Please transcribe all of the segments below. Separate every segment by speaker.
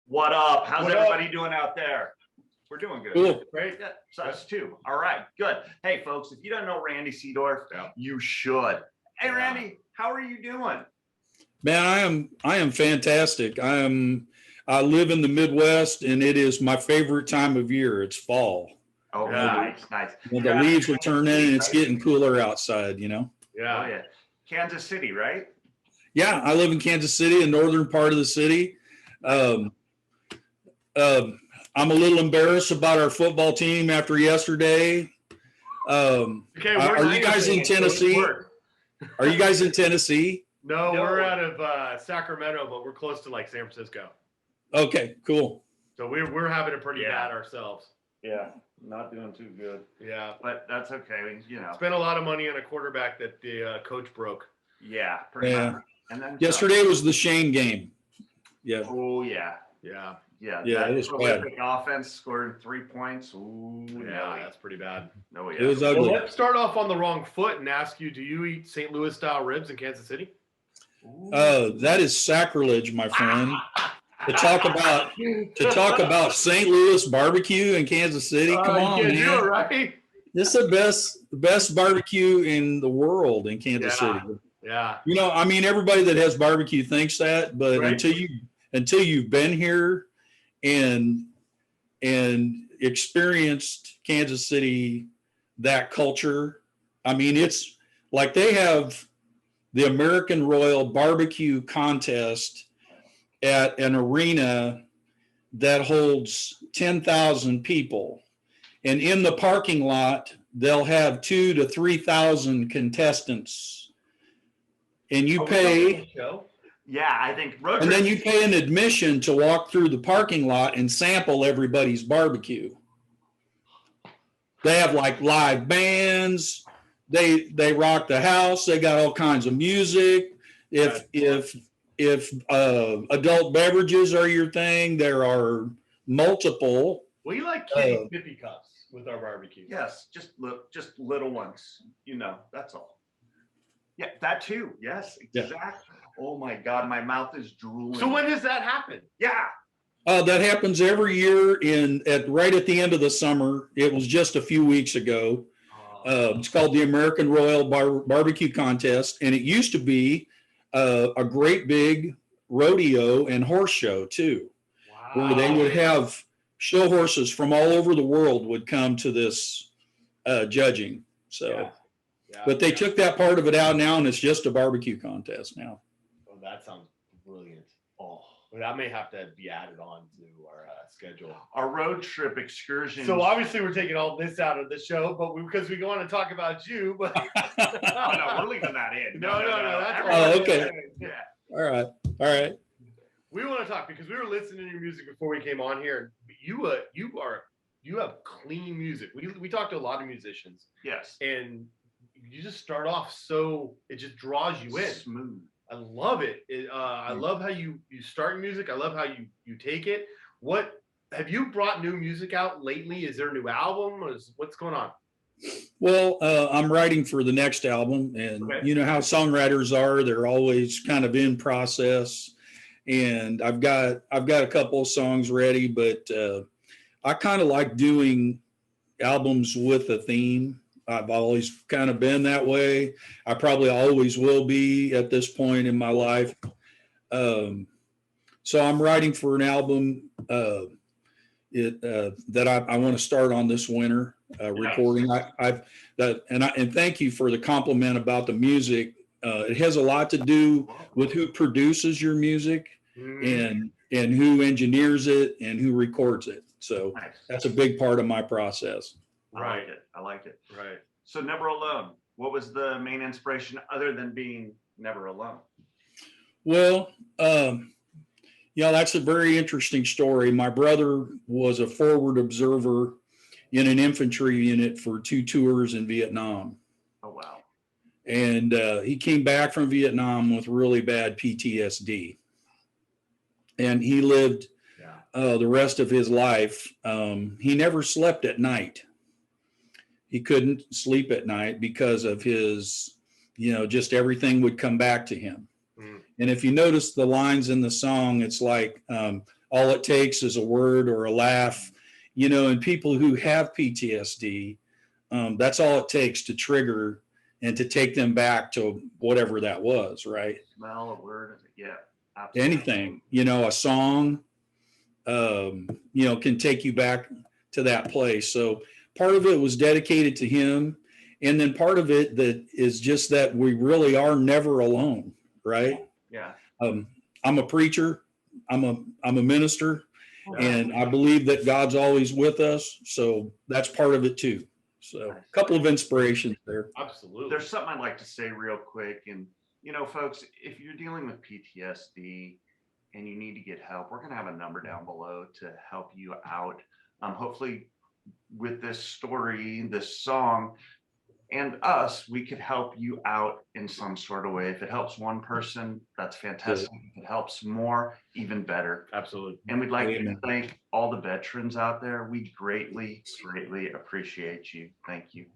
Speaker 1: What up? How's everybody doing out there? We're doing good.
Speaker 2: Cool.
Speaker 1: Great. Yeah, so us too. All right, good. Hey, folks, if you don't know Randy Seedorff, you should. Hey, Randy, how are you doing?
Speaker 2: Man, I am fantastic. I live in the Midwest, and it is my favorite time of year. It's fall.
Speaker 1: Oh, yeah. Nice.
Speaker 2: When the leaves will turn in, and it's getting cooler outside.
Speaker 1: Yeah. Oh, yeah. Kansas City, right?
Speaker 2: Yeah, I live in Kansas City, a northern part of the city. I'm a little embarrassed about our football team after yesterday. Are you guys in Tennessee? Are you guys in Tennessee?
Speaker 3: No, we're out of Sacramento, but we're close to like San Francisco.
Speaker 2: Okay, cool.
Speaker 3: So we're having it pretty bad ourselves.
Speaker 1: Yeah, not doing too good.
Speaker 3: Yeah,
Speaker 1: but that's okay. You know,
Speaker 3: spent a lot of money on a quarterback that the coach broke.
Speaker 1: Yeah, pretty much. And then
Speaker 2: yesterday was the Shane game. Yeah.
Speaker 1: Oh yeah.
Speaker 2: It was bad.
Speaker 1: Offense scored 3 points. Ooh,
Speaker 3: yeah, that's pretty bad.
Speaker 1: No,
Speaker 2: it was ugly.
Speaker 3: Well, let's start off on the wrong foot and ask you: do you eat St. Louis style ribs in Kansas City?
Speaker 2: That is sacrilege, my friend. To talk about St. Louis barbecue in Kansas City. Come on, man.
Speaker 3: You're right.
Speaker 2: This is the best barbecue in the world in Kansas City.
Speaker 3: Yeah.
Speaker 2: You know, I mean, everybody that has barbecue thinks that, but until you've been here and experienced Kansas City, that culture, I mean, it's like they have the American Royal Barbecue Contest at an arena that holds 10,000 people. And in the parking lot, they'll have 2,000 to 3,000 contestants. And you pay.
Speaker 1: Yeah, I think.
Speaker 2: And then you pay an admission to walk through the parking lot and sample everybody's barbecue. They have like live bands. They rock the house. They got all kinds of music. If adult beverages are your thing, there are multiple.
Speaker 3: We like kitty sippy cups with our barbecue.
Speaker 1: Yes, just little ones. You know, that's all. Yeah, that too. Yes, exactly. Yeah. Oh my God, my mouth is drooling.
Speaker 3: So when does that happen?
Speaker 1: Yeah.
Speaker 2: That happens every year right at the end of the summer. It was just a few weeks ago. It's called the American Royal Barbecue Contest, and it used to be a great big rodeo and horse show too, where they would have show horses from all over the world would come to this judging. So, but they took that part of it out now, and it's just a barbecue contest now.
Speaker 3: Oh, that sounds brilliant. Oh, well, that may have to be added on to our schedule.
Speaker 1: Our road trip excursion.
Speaker 3: So obviously we're taking all this out of the show, but because we want to talk about you, but
Speaker 1: no, we're leaving that in.
Speaker 3: No. That's
Speaker 2: okay.
Speaker 1: Yeah.
Speaker 2: All right.
Speaker 3: We want to talk because we were listening to your music before we came on here. You have clean music. We talked to a lot of musicians.
Speaker 1: Yes.
Speaker 3: And you just start off so it just draws you in.
Speaker 1: Smooth.
Speaker 3: I love it. I love how you start music. I love how you take it. What have you brought new music out lately? Is there a new album? What's going on?
Speaker 2: Well, I'm writing for the next album, and you know how songwriters are. They're always kind of in process. And I've got a couple of songs ready, but I kind of like doing albums with a theme. I've always kind of been that way. I probably always will be at this point in my life. So I'm writing for an album that I want to start on this winter recording. And thank you for the compliment about the music. It has a lot to do with who produces your music and who engineers it and who records it. So that's a big part of my process.
Speaker 1: I like it.
Speaker 3: Right.
Speaker 1: So Never Alone, what was the main inspiration other than being never alone?
Speaker 2: Well, that's a very interesting story. My brother was a forward observer in an infantry unit for 2 tours in Vietnam.
Speaker 1: Oh, wow.
Speaker 2: And he came back from Vietnam with really bad PTSD. And he lived the rest of his life. He never slept at night. He couldn't sleep at night because of his, just everything would come back to him. And if you notice the lines in the song, it's like, all it takes is a word or a laugh, and people who have PTSD, that's all it takes to trigger and to take them back to whatever that was, right?
Speaker 1: Smell, a word, yeah, absolutely.
Speaker 2: Anything, a song, can take you back to that place. So part of it was dedicated to him. And then part of it that is just that we really are never alone, right?
Speaker 1: Yeah.
Speaker 2: I'm a preacher. I'm a minister,
Speaker 1: Yeah.
Speaker 2: and I believe that God's always with us. So that's part of it too. So a couple of inspirations there.
Speaker 3: Absolutely.
Speaker 1: There's something I'd like to say real quick. And, folks, if you're dealing with PTSD and you need to get help, we're going to have a number down below to help you out. Hopefully with this story, this song, and us, we could help you out in some sort of way. If it helps one person, that's fantastic. If it helps more, even better.
Speaker 3: Absolutely.
Speaker 1: And we'd like to thank all the veterans out there. We greatly, greatly appreciate you. Thank you.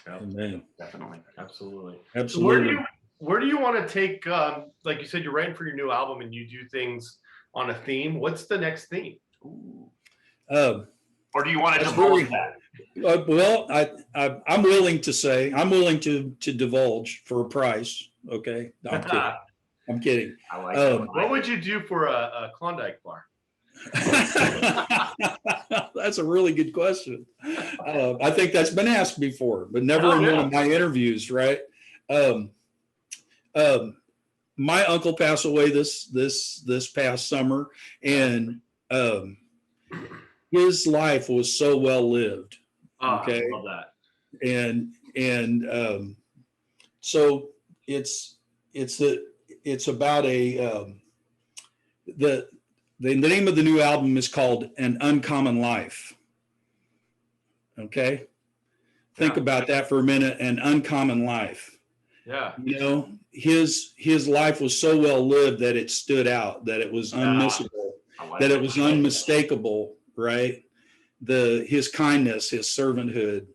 Speaker 2: Amen.
Speaker 1: Definitely.
Speaker 3: Absolutely.
Speaker 2: Absolutely.
Speaker 3: So where do you want to take, like you said, you're writing for your new album and you do things on a theme. What's the next theme?
Speaker 1: Ooh. Or do you want to
Speaker 2: That's
Speaker 1: divulge
Speaker 2: very-
Speaker 1: that?
Speaker 2: well, I'm willing to divulge for a price. Okay. No, I'm kidding. I'm kidding.
Speaker 1: I like that.
Speaker 3: What would you do for a Klondike bar?
Speaker 2: That's a really good question. I think that's been asked before, but never in one of my interviews, right? My uncle passed away this past summer, and his life was so well lived. Okay.
Speaker 3: I love that.
Speaker 2: And so it's about the name of the new album is called An Uncommon Life. Okay. Think about that for a minute. An uncommon life.
Speaker 3: Yeah.
Speaker 2: His life was so well lived that it stood out, that it was unmissable, that it was unmistakable, right? His kindness, his servanthood,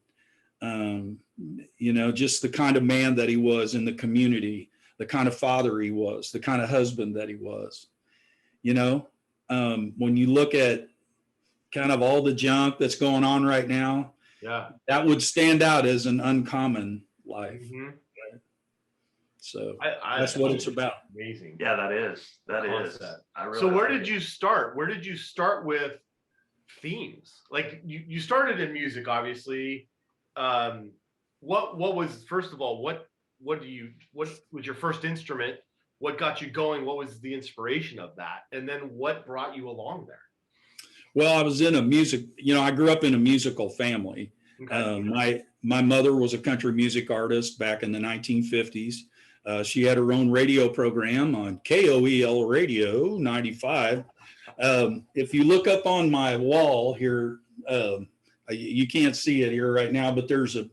Speaker 2: just the kind of man that he was in the community, the kind of father he was, the kind of husband that he was. When you look at kind of all the junk that's going on right now, that would stand out as an uncommon life.
Speaker 3: Mm-hmm.
Speaker 2: So that's what it's about.
Speaker 3: Amazing.
Speaker 1: Yeah, that is.
Speaker 3: So where did you start? Where did you start with themes? Like you started in music, obviously. What was, first of all, what was your first instrument? What got you going? What was the inspiration of that? And then what brought you along there?
Speaker 2: Well, I was in a music, I grew up in a musical family. Okay. My mother was a country music artist back in the 1950s. She had her own radio program on KOEL Radio 95. If you look up on my wall here, you can't see it here right now, but there's a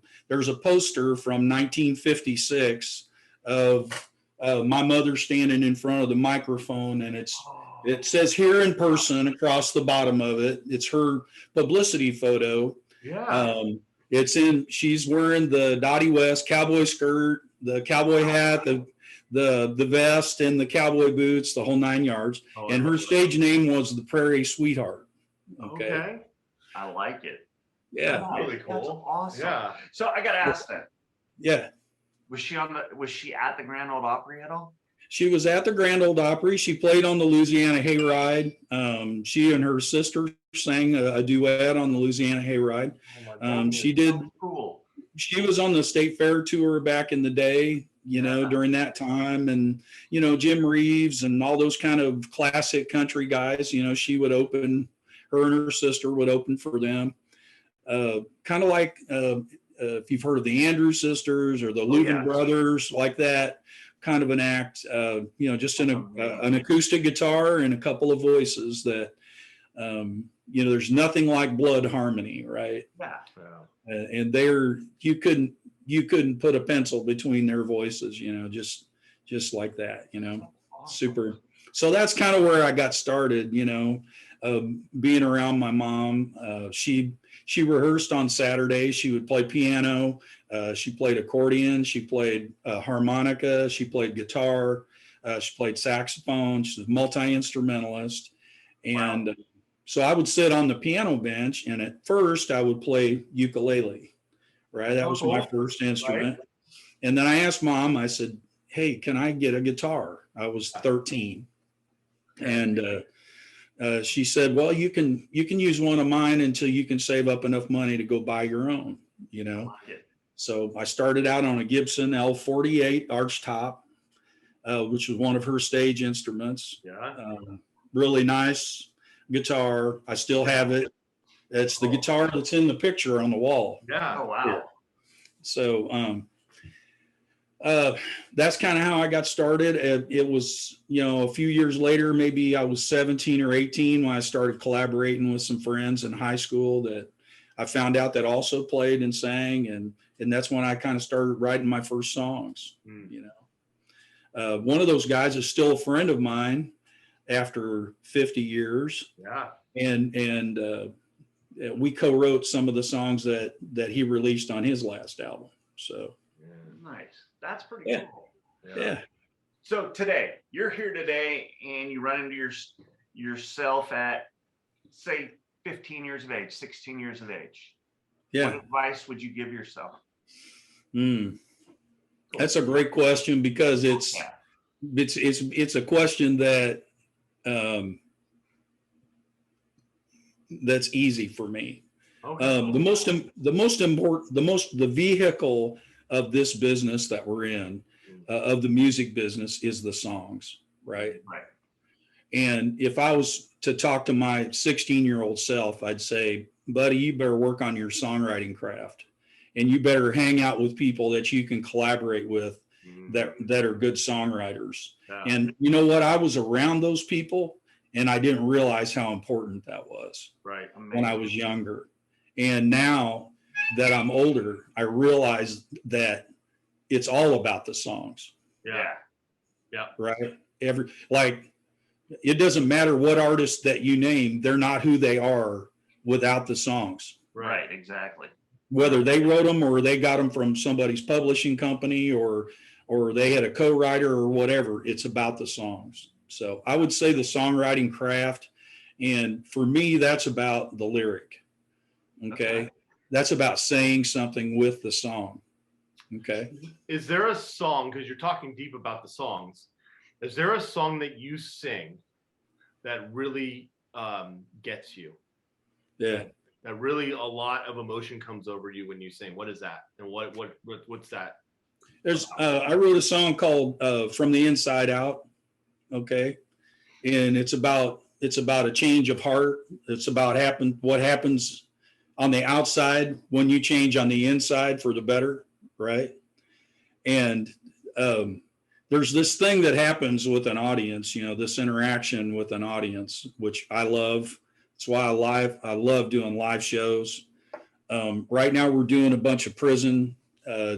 Speaker 2: poster from 1956 of my mother standing in front of the microphone, and it says "Here in Person" across the bottom of it. It's her publicity photo.
Speaker 3: Yeah.
Speaker 2: She's wearing the Dottie West cowboy skirt, the cowboy hat, the vest, and the cowboy boots, the whole 9 yards. And her stage name was the Prairie Sweetheart.
Speaker 3: Okay.
Speaker 1: I like it.
Speaker 2: Yeah.
Speaker 3: That's really cool.
Speaker 1: That's awesome.
Speaker 3: Yeah.
Speaker 1: So I got to ask that.
Speaker 2: Yeah.
Speaker 1: Was she at the Grand Ole Opry at all?
Speaker 2: She was at the Grand Ole Opry. She played on the Louisiana Hayride. She and her sister sang a duet on the Louisiana Hayride. She did.
Speaker 1: Cool.
Speaker 2: She was on the State Fair tour back in the day, during that time, and Jim Reeves and all those kind of classic country guys. She would open. Her and her sister would open for them. Kind of like if you've heard of the Andrews Sisters or the Louvin Brothers, like that kind of an act. Just an acoustic guitar and a couple of voices that. There's nothing like blood harmony, right?
Speaker 1: Yeah.
Speaker 2: And you couldn't put a pencil between their voices, just like that,
Speaker 1: Awesome.
Speaker 2: Super. So that's kind of where I got started, being around my mom. She rehearsed on Saturdays. She would play piano. She played accordion. She played harmonica. She played guitar. She played saxophone. She's a multi-instrumentalist. And so I would sit on the piano bench, and at first I would play ukulele, right? That was my first instrument. Right. And then I asked Mom, I said, hey, can I get a guitar? I was 13. And she said, well, you can use one of mine until you can save up enough money to go buy your own, you know? So I started out on a Gibson L48 archtop, which was one of her stage instruments. Really nice guitar. I still have it. It's the guitar that's in the picture on the wall.
Speaker 3: Yeah.
Speaker 1: Oh, wow.
Speaker 2: Here. So that's kind of how I got started. It was, you know, a few years later, maybe I was 17 or 18 when I started collaborating with some friends in high school that I found out that also played and sang. And that's when I kind of started writing my first songs, you know. One of those guys is still a friend of mine after 50 years.
Speaker 3: Yeah.
Speaker 2: And we co-wrote some of the songs that he released on his last album. So
Speaker 1: nice. That's pretty cool.
Speaker 2: Yeah.
Speaker 1: So today, you're here today and you run into yourself at, say, 15 years of age, 16 years of age.
Speaker 2: Yeah.
Speaker 1: What advice would you give yourself?
Speaker 2: That's a great question, because it's a question that that's easy for me. Okay. The vehicle of this business that we're in, of the music business, is the songs, right?
Speaker 1: Right.
Speaker 2: And if I was to talk to my 16-year-old self, I'd say, buddy, you better work on your songwriting craft, and you better hang out with people that you can collaborate with that are good songwriters. Yeah. And you know what? I was around those people, and I didn't realize how important that was when I was younger. And now that I'm older, I realize that it's all about the songs.
Speaker 3: Yeah.
Speaker 2: Right. It doesn't matter what artist that you name, they're not who they are without the songs.
Speaker 1: Right. Exactly.
Speaker 2: Whether they wrote them or they got them from somebody's publishing company or they had a co-writer or whatever, it's about the songs. So I would say the songwriting craft. And for me, that's about the lyric. Okay. That's about saying something with the song. Okay.
Speaker 3: Is there a song, because you're talking deep about the songs, is there a song that you sing that really gets you?
Speaker 2: Yeah.
Speaker 3: That really a lot of emotion comes over you when you sing? What is that? And what's that?
Speaker 2: I wrote a song called From the Inside Out. Okay. And it's about a change of heart. It's about what happens on the outside when you change on the inside for the better, right? And there's this thing that happens with an audience, you know, this interaction with an audience, which I love. That's why I love doing live shows. Right now we're doing a bunch of prison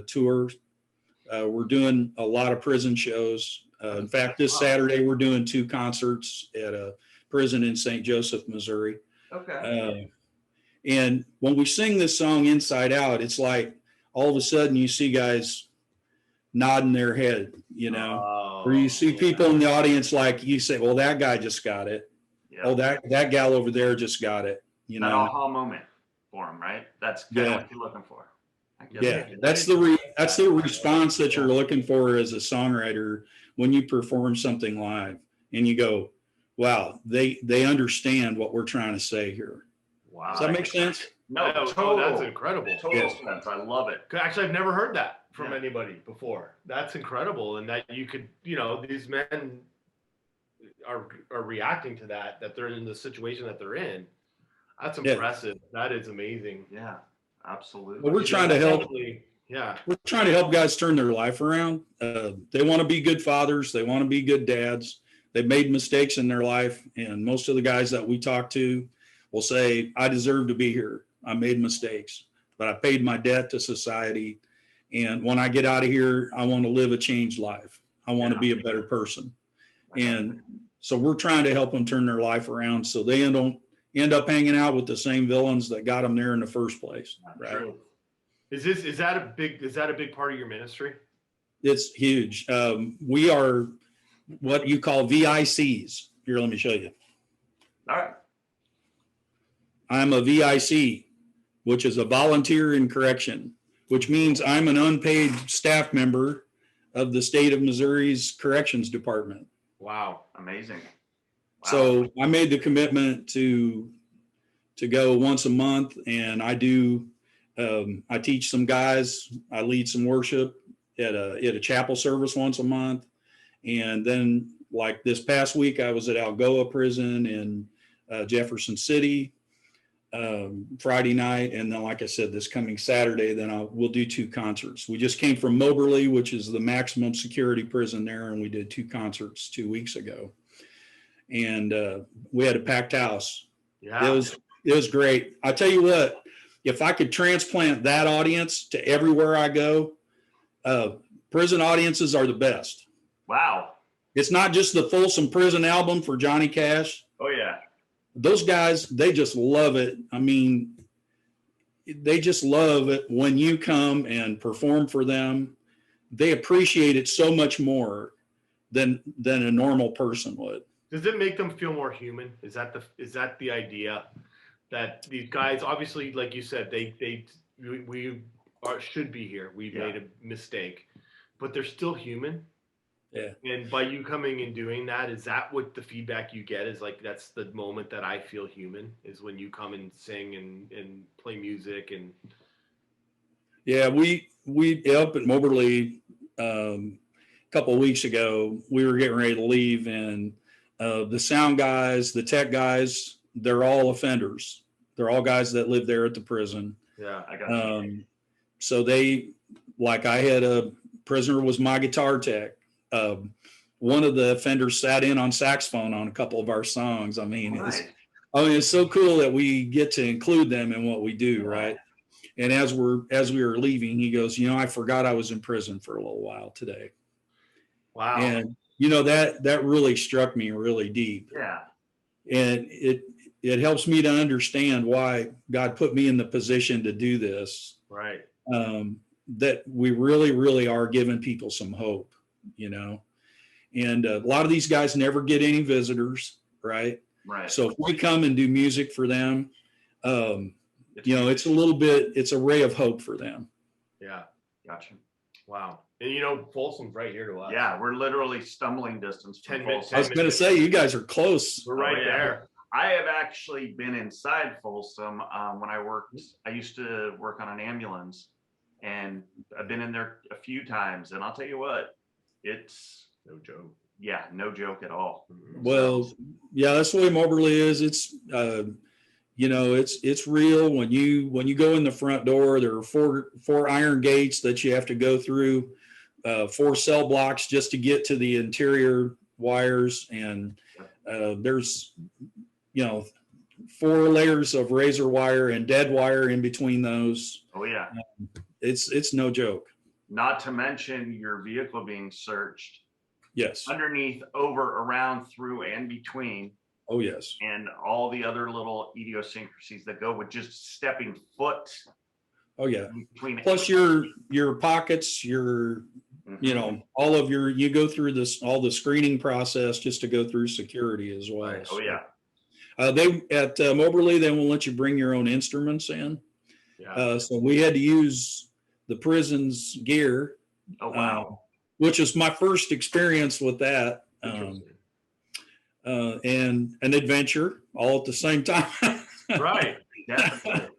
Speaker 2: tours. We're doing a lot of prison shows. In fact, this Saturday we're doing 2 concerts at a prison in St. Joseph, Missouri.
Speaker 1: Okay.
Speaker 2: And when we sing this song Inside Out, it's like all of a sudden you see guys nodding their head, you know, or you see people in the audience, like you say, well, that guy just got it. Yeah. Oh, that gal over there just got it. You know,
Speaker 1: that aha moment for him, right? That's kind of what you're looking for.
Speaker 2: That's the response that you're looking for as a songwriter when you perform something live, and you go, wow, they understand what we're trying to say here.
Speaker 3: Wow.
Speaker 2: Does that make sense?
Speaker 1: No,
Speaker 3: that's incredible.
Speaker 1: Total sense. I love it.
Speaker 3: Actually, I've never heard that from anybody before. That's incredible. And that you could, you know, these men are reacting to that they're in the situation that they're in. That's impressive. That is amazing.
Speaker 1: Yeah, absolutely.
Speaker 2: Well, we're trying to help. We're trying to help guys turn their life around. They want to be good fathers. They want to be good dads. They've made mistakes in their life. And most of the guys that we talk to will say, I deserve to be here. I made mistakes, but I paid my debt to society. And when I get out of here, I want to live a changed life. I want to be a better person. And so we're trying to help them turn their life around so they don't end up hanging out with the same villains that got them there in the first place. Right?
Speaker 1: True.
Speaker 3: Is that a big part of your ministry?
Speaker 2: It's huge. We are what you call VICs. Here, let me show you.
Speaker 1: All right.
Speaker 2: I'm a VIC, which is a volunteer in correction, which means I'm an unpaid staff member of the state of Missouri's corrections department.
Speaker 3: Wow.
Speaker 1: Amazing. Wow.
Speaker 2: So I made the commitment to go once a month, and I do. I teach some guys. I lead some worship at a chapel service once a month, and then like this past week, I was at Algoa Prison in Jefferson City Friday night, and then like I said, this coming Saturday, then we'll do 2 concerts. We just came from Moberly, which is the maximum security prison there, and we did 2 concerts 2 weeks ago, and we had a packed house.
Speaker 3: Yeah,
Speaker 2: it was great. I tell you what, if I could transplant that audience to everywhere I go, prison audiences are the best.
Speaker 1: Wow.
Speaker 2: It's not just the Folsom Prison album for Johnny Cash.
Speaker 1: Oh yeah.
Speaker 2: Those guys, they just love it. I mean, they just love it when you come and perform for them. They appreciate it so much more than a normal person would.
Speaker 3: Does it make them feel more human? Is that the idea that these guys, obviously, like you said, we should be here. We've made a mistake, but they're still human.
Speaker 2: Yeah.
Speaker 3: And by you coming and doing that, is that what the feedback you get is like, that's the moment that I feel human, is when you come and sing and play music? And
Speaker 2: yeah, we up at Moberly a couple of weeks ago, we were getting ready to leave, and the sound guys, the tech guys, they're all offenders. They're all guys that live there at the prison.
Speaker 3: yeah,
Speaker 1: I got you.
Speaker 2: So they, like I had a prisoner was my guitar tech. One of the offenders sat in on saxophone on a couple of our songs. I mean, it's so cool that we get to include them in what we do, right? And as we were leaving, he goes, I forgot I was in prison for a little while today.
Speaker 3: Wow.
Speaker 2: And that really struck me really deep.
Speaker 1: Yeah.
Speaker 2: And it helps me to understand why God put me in the position to do this.
Speaker 3: Right.
Speaker 2: That we really, really are giving people some hope, and a lot of these guys never get any visitors, right?
Speaker 1: Right.
Speaker 2: So if we come and do music for them, it's a ray of hope for them.
Speaker 3: Yeah.
Speaker 1: Gotcha.
Speaker 3: Wow. And Folsom's right here to us.
Speaker 1: Yeah, we're literally stumbling distance from
Speaker 3: 10 minutes.
Speaker 1: Folsom.
Speaker 2: I was going to say, you guys are close.
Speaker 3: We're right there.
Speaker 1: I have actually been inside Folsom when I used to work on an ambulance, and I've been in there a few times, and I'll tell you what, it's
Speaker 3: no joke.
Speaker 1: Yeah, no joke at all.
Speaker 2: Well, yeah, that's the way Moberly is. It's it's real. When you go in the front door, there are four iron gates that you have to go through, 4 cell blocks just to get to the interior wires, and there's 4 layers of razor wire and dead wire in between those.
Speaker 1: Oh yeah.
Speaker 2: It's no joke.
Speaker 1: Not to mention your vehicle being searched.
Speaker 2: Yes.
Speaker 1: Underneath, over, around, through, and between.
Speaker 2: Oh yes.
Speaker 1: And all the other little idiosyncrasies that go with just stepping foot.
Speaker 2: Oh yeah.
Speaker 1: Between
Speaker 2: plus your pockets, your all of you go through all the screening process just to go through security as well.
Speaker 1: Right. Oh yeah.
Speaker 2: They at Moberly, they won't let you bring your own instruments in.
Speaker 3: Yeah.
Speaker 2: So we had to use the prison's gear.
Speaker 1: Oh wow.
Speaker 2: Which is my first experience with that. And an adventure all at the same time.
Speaker 3: Right.
Speaker 1: Definitely.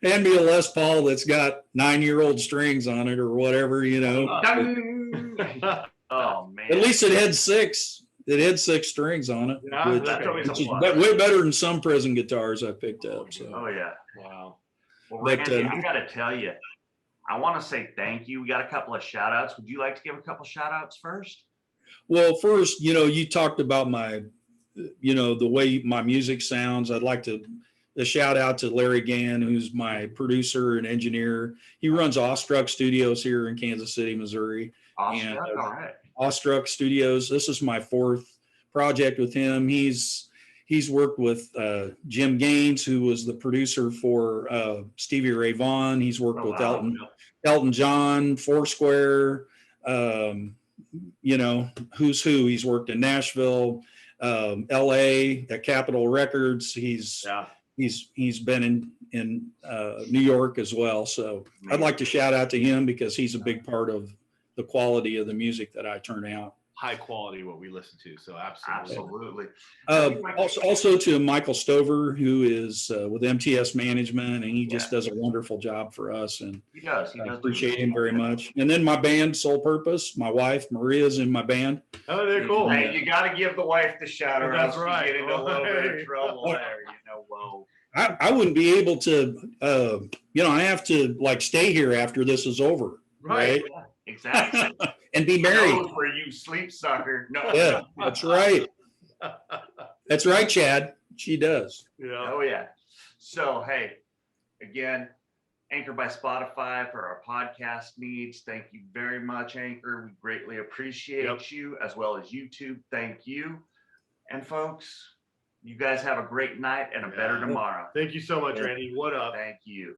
Speaker 2: Hand me a Les Paul that's got 9-year-old strings on it or whatever,
Speaker 1: Oh man.
Speaker 2: At least it had 6. It had 6 strings on it,
Speaker 3: Yeah,
Speaker 2: which is way better than some prison guitars I picked up. So.
Speaker 1: Oh yeah.
Speaker 3: Wow.
Speaker 1: Well,
Speaker 2: But,
Speaker 1: Randy, I gotta tell you, I want to say thank you. We got a couple of shout outs. Would you like to give a couple shout outs first?
Speaker 2: Well, first, you talked about my, the way my music sounds. I'd like to shout out to Larry Gann, who's my producer and engineer. He runs Awestruck Studios here in Kansas City, Missouri.
Speaker 1: Awesome. All right.
Speaker 2: Awestruck Studios. This is my 4th project with him. He's worked with Jim Gaines, who was the producer for Stevie Ray Vaughan. He's worked with Elton John, Foursquare, who's who. He's worked in Nashville. LA at Capitol Records. He's been in New York as well. So I'd like to shout out to him because he's a big part of the quality of the music that I turn out.
Speaker 3: High quality what we listen to. So absolutely.
Speaker 2: Also to Michael Stover, who is with MTS Management, and he just does a wonderful job for us. And
Speaker 1: he does.
Speaker 2: I appreciate him very much. And then my band, Soul Purpose, my wife Maria's in my band.
Speaker 3: Oh, they're cool.
Speaker 1: Hey, you got to give the wife the shout out.
Speaker 3: That's right.
Speaker 1: You get into a little bit of trouble there. Whoa.
Speaker 2: I wouldn't be able to, I have to like stay here after this is over. Right.
Speaker 1: Yeah, exactly.
Speaker 2: And be married.
Speaker 1: Where you sleep, sucker. No.
Speaker 2: Yeah, that's right. That's right, Chad. She does.
Speaker 3: Yeah.
Speaker 1: Oh, yeah. So, hey, again, Anchor by Spotify for our podcast needs. Thank you very much, Anchor. We greatly appreciate you, as well as YouTube. Thank you. And folks, you guys have a great night and a better tomorrow.
Speaker 3: Thank you so much, Randy. What up?
Speaker 1: Thank you.